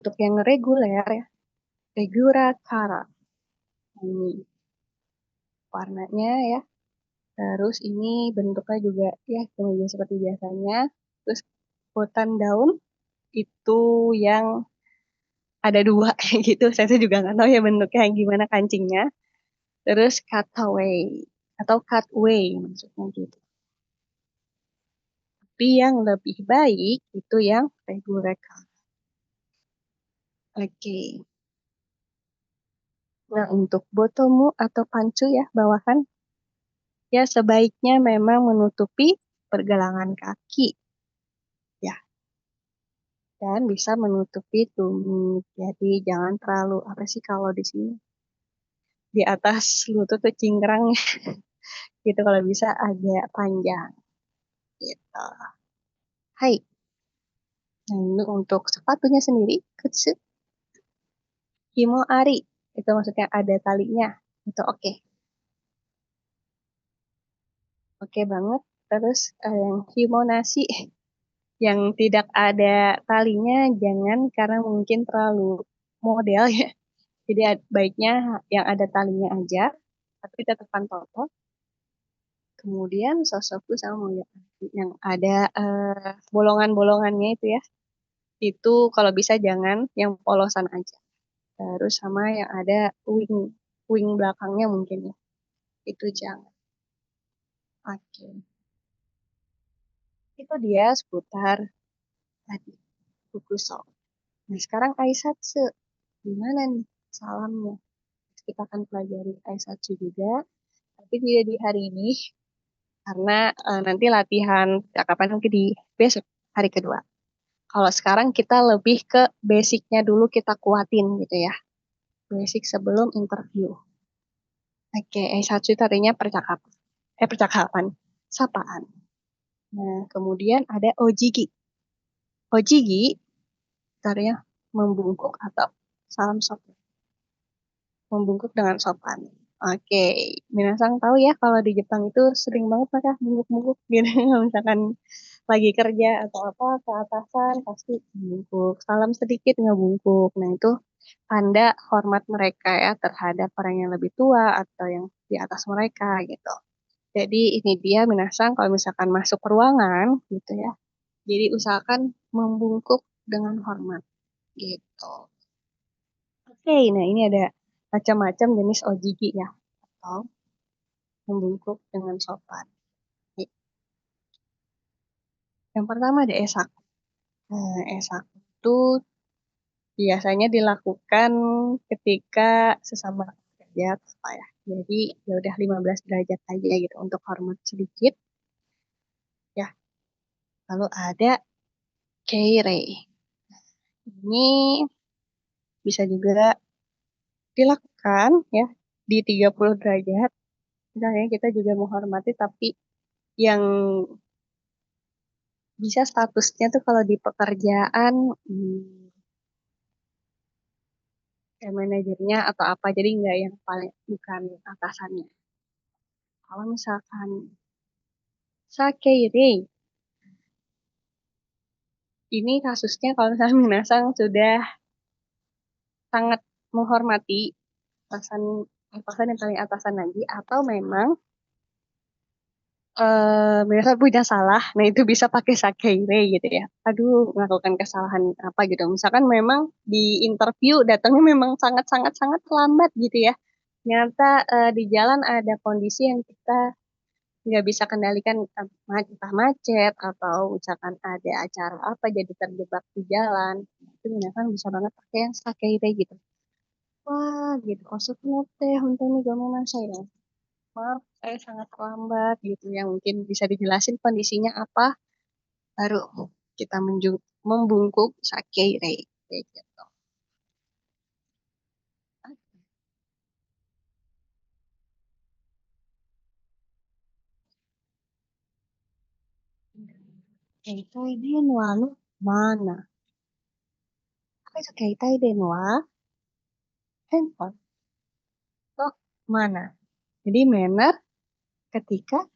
Untuk yang reguler ya, Regura Cara. Ini warnanya ya. Terus ini bentuknya juga ya kemudian seperti biasanya. Terus hutan daun itu yang ada dua gitu. Saya juga nggak tahu ya bentuknya gimana kancingnya. Terus cutaway atau cutaway maksudnya gitu. Tapi yang lebih baik itu yang regular cut. Oke. Nah, untuk botomu atau pancu ya bawahan ya sebaiknya memang menutupi pergelangan kaki ya dan bisa menutupi tumit. Jadi jangan terlalu apa sih kalau di sini di atas lutut tuh cingkrang gitu kalau bisa agak panjang gitu. Hai. Nah, ini untuk sepatunya sendiri, kutsu, himo ari. Itu maksudnya ada talinya. Itu oke. Oke banget. Terus yang himo nasi yang tidak ada talinya jangan karena mungkin terlalu model ya. Jadi baiknya yang ada talinya aja, tapi tetap pantofel. Kemudian sosokku sama mau yang ada bolongan-bolongannya itu ya. Itu kalau bisa jangan yang polosan aja. Terus sama yang ada wing wing belakangnya mungkin ya. Itu jangan. Oke. Itu dia seputar tadi buku sok. Nah sekarang Aisatsu. Gimana nih salamnya? Kita akan pelajari Aisatsu juga. Tapi tidak di hari ini. Karena nanti latihan cakapan mungkin di besok hari kedua. Kalau sekarang kita lebih ke basicnya dulu kita kuatin gitu ya. Basic sebelum interview. Oke, satu itu artinya percakapan. Percakapan. Sapaan. Nah, kemudian ada ojigi. Ojigi itu artinya membungkuk atau salam sopan. Membungkuk dengan sopan. Oke, minasang tahu ya kalau di Jepang itu sering banget mereka bungkuk-bungkuk gitu. Kalau misalkan lagi kerja atau apa ke atasan pasti bungkuk. Salam sedikit nggak bungkuk. Nah, itu tanda hormat mereka ya terhadap orang yang lebih tua atau yang di atas mereka gitu. Jadi ini dia minasang kalau misalkan masuk ruangan gitu ya. Jadi usahakan membungkuk dengan hormat gitu. Oke, nah ini ada macam-macam jenis ojigi ya atau membungkuk dengan sopan. Yang pertama ada esak. Nah, esak itu biasanya dilakukan ketika sesama kerja apa ya. Jadi ya udah 15 derajat aja gitu untuk hormat sedikit ya. Lalu ada keire. Ini bisa juga dilakukan ya di 30 derajat. Misalnya kita juga menghormati tapi yang bisa statusnya tuh kalau di pekerjaan kayak manajernya atau apa jadi nggak yang paling bukan atasannya. Kalau misalkan sakeire ini kasusnya kalau misalnya Minasang sudah sangat menghormati atasan atasan yang paling atasan lagi atau memang misal punya salah, nah itu bisa pakai sakeire gitu ya. Aduh, melakukan kesalahan apa gitu. Misalkan memang di interview datangnya memang sangat-sangat sangat lambat gitu ya. Ternyata di jalan ada kondisi yang kita nggak bisa kendalikan, entah macet atau misalkan ada acara apa jadi terjebak di jalan. Itu misalkan bisa banget pakai yang sakeire gitu. Wah, gitu. Maksudnya teh untuk nih gimana saya? Maaf, saya sangat terlambat gitu ya. Mungkin bisa dijelasin kondisinya apa, baru kita membungkuk sakire kayak gitu. Keitai denwa no mana? Apa itu keitai denwa? Handphone. Oh, mana? Jadi manner ketika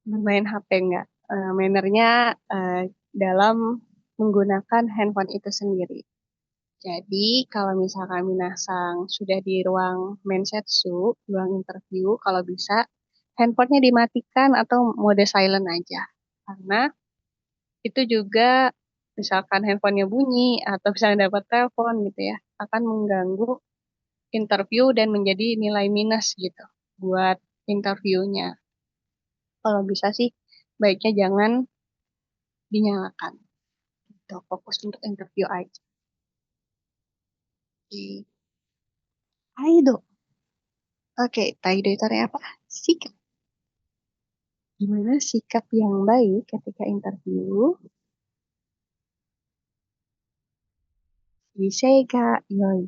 bermain HP enggak? Mannernya dalam menggunakan handphone itu sendiri. Jadi, kalau misalkan Minasang sudah di ruang mensetsu, ruang interview, kalau bisa handphonenya dimatikan atau mode silent aja. Karena itu juga misalkan handphonenya bunyi atau misalnya dapat telepon gitu ya, akan mengganggu interview dan menjadi nilai minus gitu buat interviewnya. Kalau bisa sih baiknya jangan dinyalakan. Gitu. Fokus untuk interview aja. Oke. Aido. Oke, Taido itu artinya apa? Sikap. Gimana sikap yang baik ketika interview? Shiseiga yoi.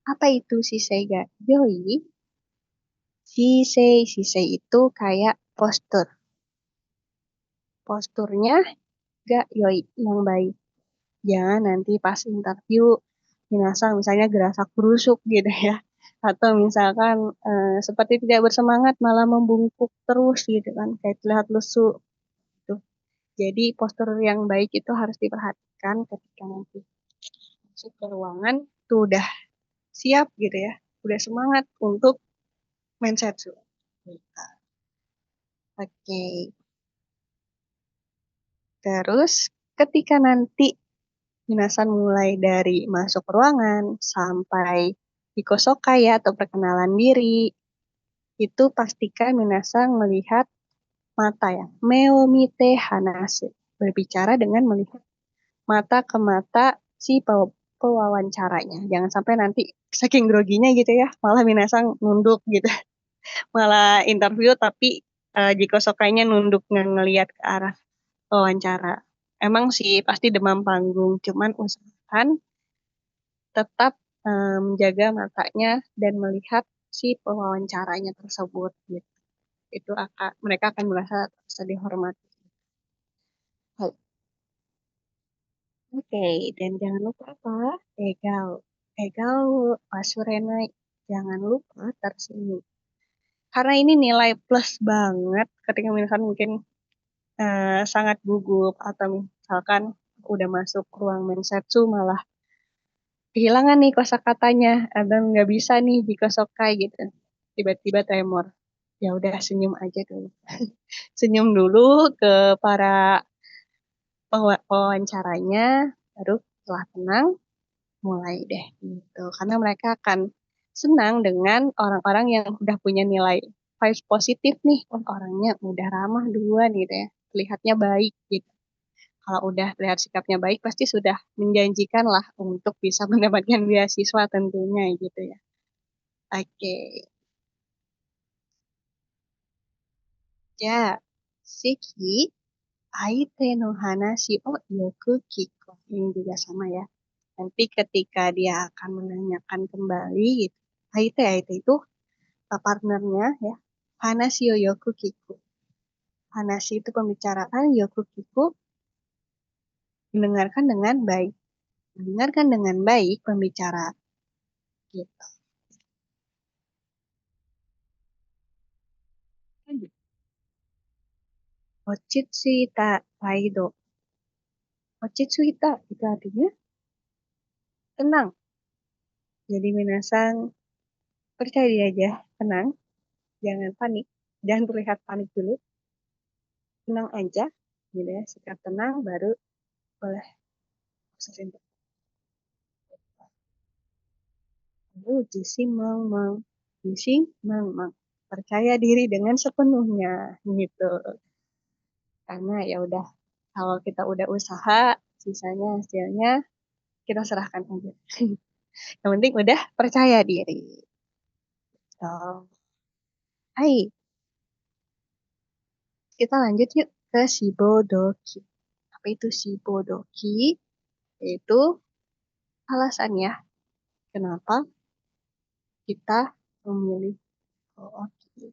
Apa itu shiseiga yoi? Shisei itu kayak postur. Posturnya gak yoi, yang baik. Jangan nanti pas interview, minasang misalnya gerasak gerusuk gitu ya. Atau misalkan seperti tidak bersemangat malah membungkuk terus gitu kan. Kayak terlihat lesu gitu. Jadi postur yang baik itu harus diperhatikan ketika nanti masuk ke ruangan tuh udah siap gitu ya, udah semangat untuk mensetsu. Gitu. Oke, terus ketika nanti minasan mulai dari masuk ruangan sampai hikosokai ya atau perkenalan diri, itu pastikan minasan melihat mata ya, meomite hanase, berbicara dengan melihat mata ke mata si pewawancaranya. Jangan sampai nanti saking groginya gitu ya, malah minasang nunduk gitu. Malah interview tapi jika sokainya nunduk ngelihat ke arah wawancara. Emang sih pasti demam panggung, cuman usahakan tetap menjaga matanya dan melihat si pewawancaranya tersebut gitu. Itu akan mereka akan merasa dihormati. Oke, dan jangan lupa apa? Egal. Egal Pasurena. Jangan lupa tersenyum. Karena ini nilai plus banget ketika misalkan mungkin sangat gugup atau misalkan udah masuk ruang mensetsu malah kehilangan nih kosakatanya atau nggak bisa nih dikosokai gitu. Tiba-tiba tremor. Ya udah senyum aja dulu. Senyum dulu ke para pewawancaranya, baru setelah tenang mulai deh gitu. Karena mereka akan senang dengan orang-orang yang udah punya nilai vibes positif nih. Oh, orangnya udah ramah duluan gitu ya. Terlihatnya baik gitu. Kalau udah terlihat sikapnya baik, pasti sudah menjanjikan lah untuk bisa mendapatkan beasiswa tentunya gitu ya. Oke, ya. Siki, aite no hanashi o yoku kiko. Ini juga sama ya. Nanti ketika dia akan menanyakan kembali gitu. Aite itu partnernya ya. Hanashi o yoku kiku. Hanashi itu pembicaraan, yoku kiku mendengarkan dengan baik. Mendengarkan dengan baik pembicaraan gitu. Ochitsuita Taido. Ochitsuita itu artinya tenang. Jadi minasang percaya diri aja, tenang, jangan panik, jangan terlihat panik dulu, tenang aja, gitu ya. Sikap tenang baru boleh proses untuk lalu jisi mang, percaya diri dengan sepenuhnya, gitu. Karena ya udah, kalau kita udah usaha, sisanya hasilnya kita serahkan aja. Yang penting udah percaya diri. So, hai, kita lanjut yuk ke Shibodoki. Apa itu Shibodoki? Yaitu alasannya kenapa kita memilih Shibodoki.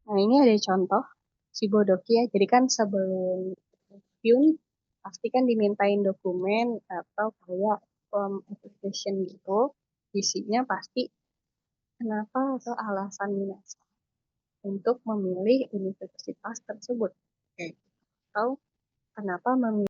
Nah, ini ada contoh Shibodoki ya. Jadi kan sebelum review nih, pasti kan dimintain dokumen atau kayak application gitu. Isinya pasti kenapa atau alasan minat untuk memilih universitas tersebut. Oke. atau kenapa memilih